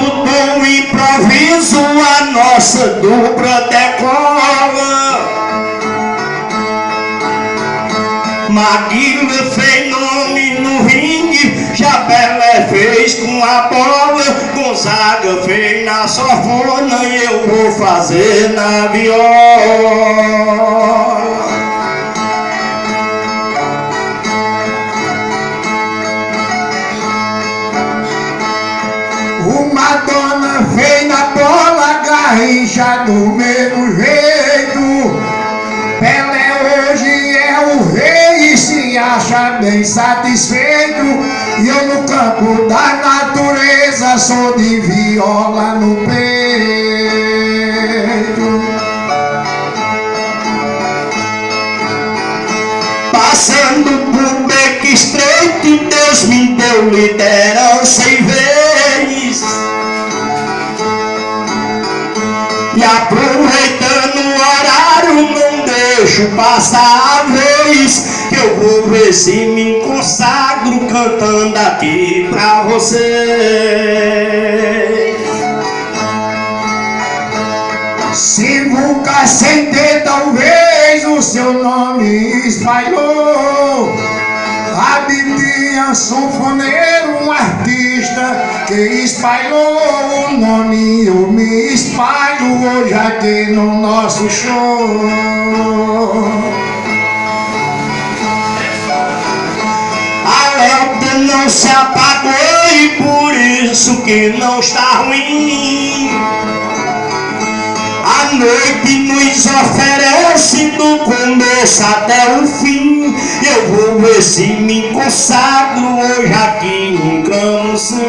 do improviso a nossa dupla decola. Maguila fez nome no ringue, Chapelé fez com a bola, Gonzaga fez na sanfona e eu vou fazer na viola. O Madonna fez na bola, Garrincha do mesmo jeito. Pelé hoje é o rei e se acha bem satisfeito. E eu no campo da natureza sou de viola no peito. Passando por beco estreito, Deus me deu liderança e vez. E aproveitando o horário, não deixo passar a vez, que eu vou ver se me consagro cantando aqui pra você. Sivuca sem ter talvez o seu nome espalhou. Abdias, sanfoneiro, um artista que espalhou o nome, eu me espalho hoje aqui no nosso show. A lâmpada não se apagou e por isso que não está ruim. A noite nos oferece do começo até o fim. Eu vou ver se me consagro hoje aqui em Camusim.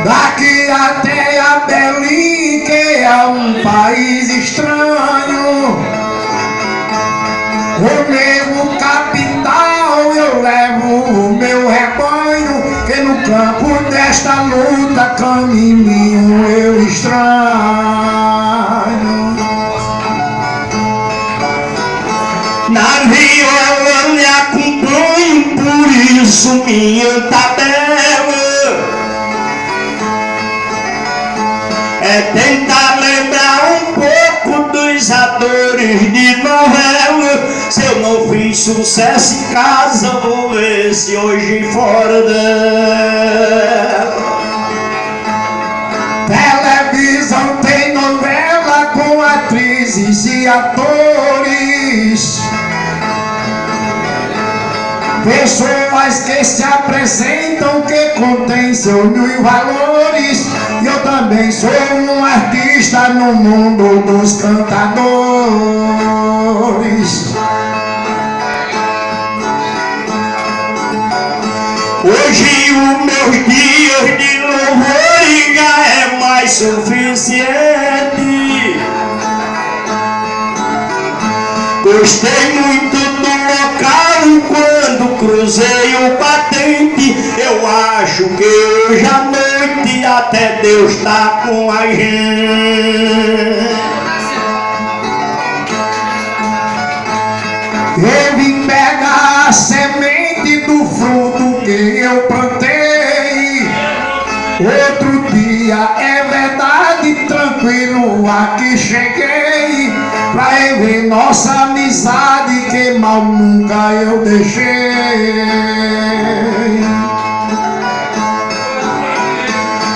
Daqui até a Belém, que é um país estranho, o mesmo capital eu levo o meu rebanho, que no campo desta luta caminho eu estranho. Na viola me acompanho, por isso minha tabela é tentar lembrar um pouco dos atores de novela. Se eu não fiz sucesso em casa, vou ver se hoje fora dela. Televisão tem novela com atrizes e atores, pessoas que se apresentam, que contêm seus mil valores. E eu também sou um artista no mundo dos cantadores. Hoje os meus dias de louvor já é mais suficiente. Gostei muito do local quando cruzei o batente. Eu acho que hoje à noite até Deus tá com a gente. Eu vim pegar a semente do fruto que eu plantei. Outro dia, é verdade, tranquilo, aqui cheguei pra rever nossa amizade, que mal nunca eu deixei.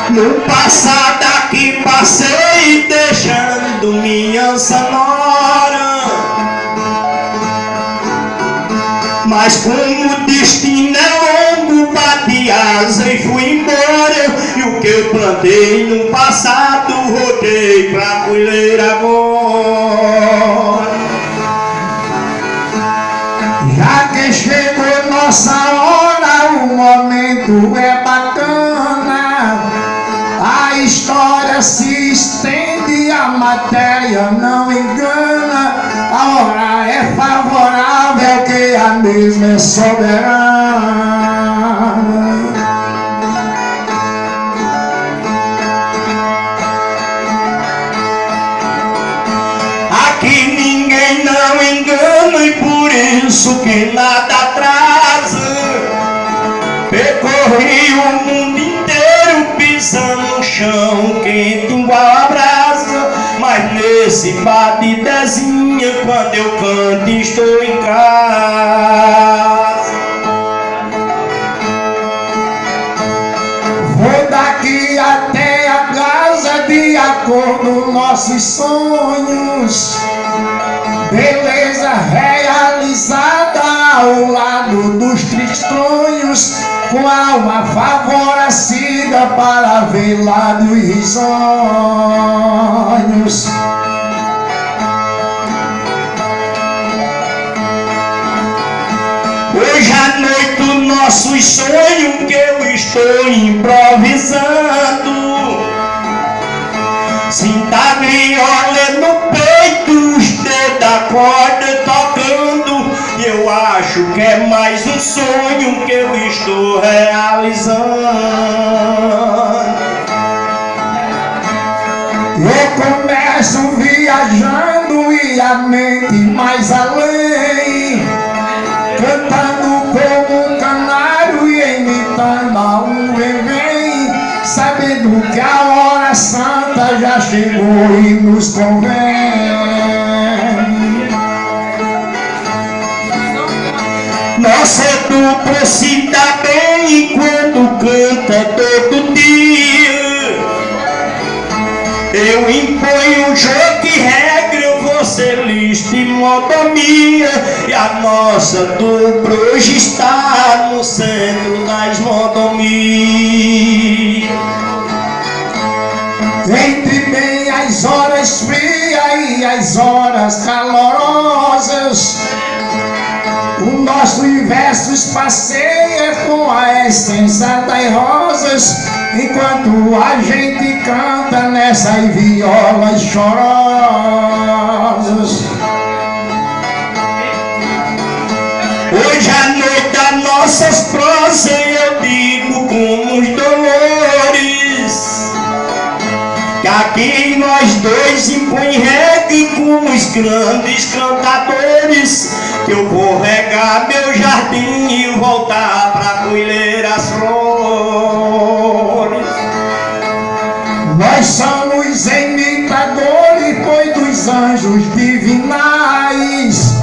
No passado aqui passei deixando minha sonora, mas como o destino é longo, bati asa e fui embora. E o que eu plantei no passado, rodei pra colher agora. Já que chegou nossa hora, o momento é bacana. A história se estende, a matéria não engana. A hora é favorável, que a mesma é soberana. Aqui ninguém não engana e por isso que nada atrasa. Percorri o mundo inteiro pisando no chão quente igual a brasa. Mas nesse batidezinha, quando eu canto estou em casa. Vou daqui até a casa de acordo com nossos sonhos. Beleza realizada ao lado dos tristonhos, com a alma favorecida para ver lá dos risonhos. Hoje à noite o nosso sonho que eu estou improvisando. Sinta a viola no peito, os dedos da corda tocando. E eu acho que é mais um sonho que eu estou realizando. Eu começo viajando e a mente mais além, cantando como um canário e imitando a um vem, sabendo que a hora santa já chegou e nos convém. Nossa dupla se dá bem quando canta todo dia. Eu imponho jogo e regra, você lista e monomia. E a nossa dupla hoje está no centro das modomias. Entre bem as horas frias e as horas calorosas, o nosso versos passeia com a essência das rosas, enquanto a gente canta nessas violas chorosas. Hoje à noite as nossas prosas eu digo como os dolores, que aqui nós dois impõe reggae como os grandes cantadores. Que eu vou regar meu jardim e voltar pra colher as flores. Nós somos imitadores, pois dos anjos divinais,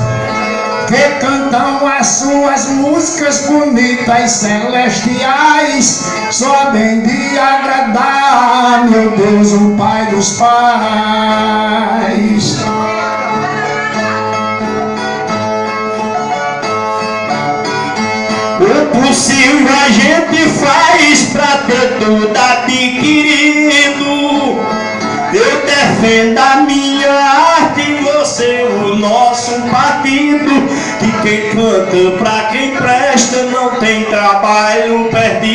que cantam as suas músicas bonitas celestiais, só bem de agradar, meu Deus, o Pai dos pais. O possível a gente faz pra ter tudo adquirido. Eu defendo a minha arte e você o nosso partido. Que quem canta pra quem presta não tem trabalho perdido.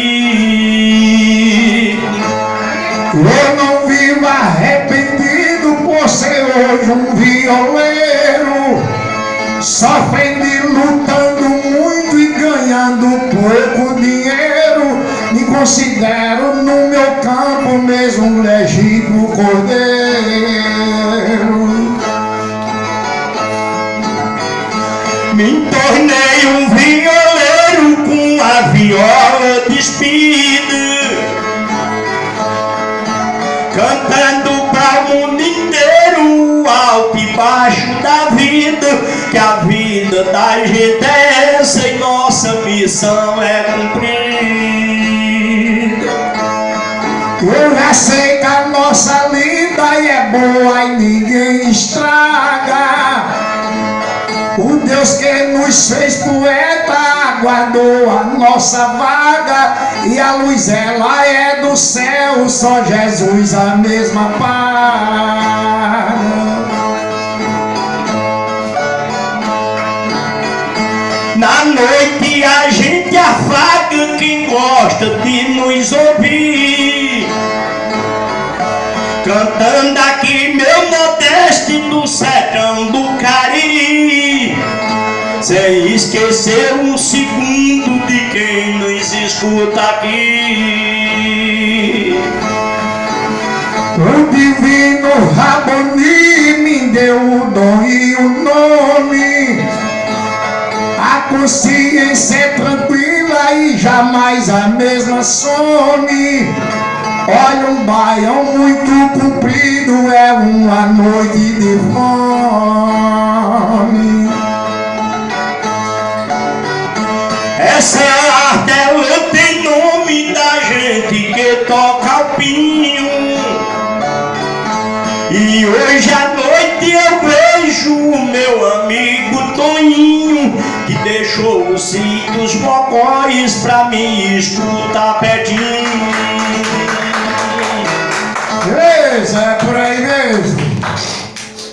Eu não vivo arrependido por ser hoje um violeiro, sofrendo e lutando muito e ganhando pouco dinheiro. Me considero no meu campo mesmo um legítimo cordeiro. Me tornei um violeiro com a viola despida, cantando para o mundo inteiro, alto e baixo da vida. Que a vida da gente é essa e nossa missão é cumprida. Eu já sei que a nossa lida é boa e ninguém estraga. O Deus que nos fez poeta aguardou a nossa vaga, e a luz ela é do céu, só Jesus a mesma paga. Na noite a gente afaga quem gosta de nos ouvir, cantando aqui meu Nordeste do sertão do Cariri, sem esquecer um segundo de quem nos escuta aqui. O divino Raboni me deu o dom e o nome consciência é tranquila e jamais a mesma some. Olha, um baião muito comprido é uma noite de fome. Essa arte, ela tem nome da gente que toca o pinho. E hoje à noite eu vejo o meu amigo Toninho, que deixou os cintos bocóis pra me escutar pertinho. Beleza, é por aí mesmo.